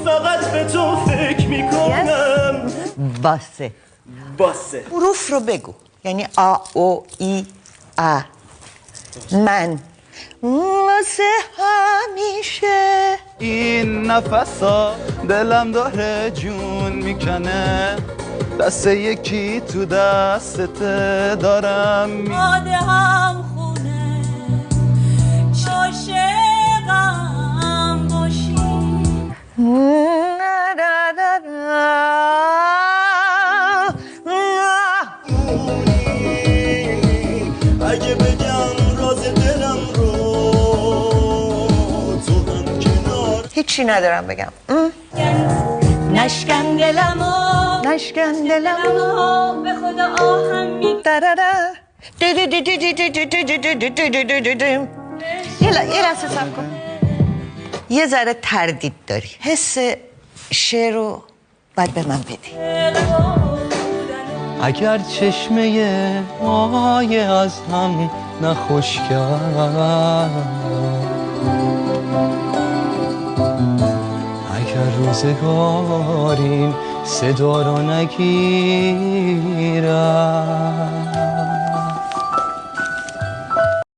فقط به تو فکر میکنم. باسه باسه. حروف رو بگو، یعنی آ او ای ا. من واسه همیشه. این نفسا دلم داره جون میکنه، دست یکی تو دستت دارم آده هم خونه عاشقم باشی. اگه بگم راز دلم رو تو هم کنار. هیچی ندارم بگم. نشکن دلمو نشکن دلم به خدا آهم می یه لحظه صبر کن. یه ذره تردید داری، حس شعر رو باید به من بدی. اگر چشمه مایه از هم نخوش کرد، اگر روزگاریم صدا رو نگیرد،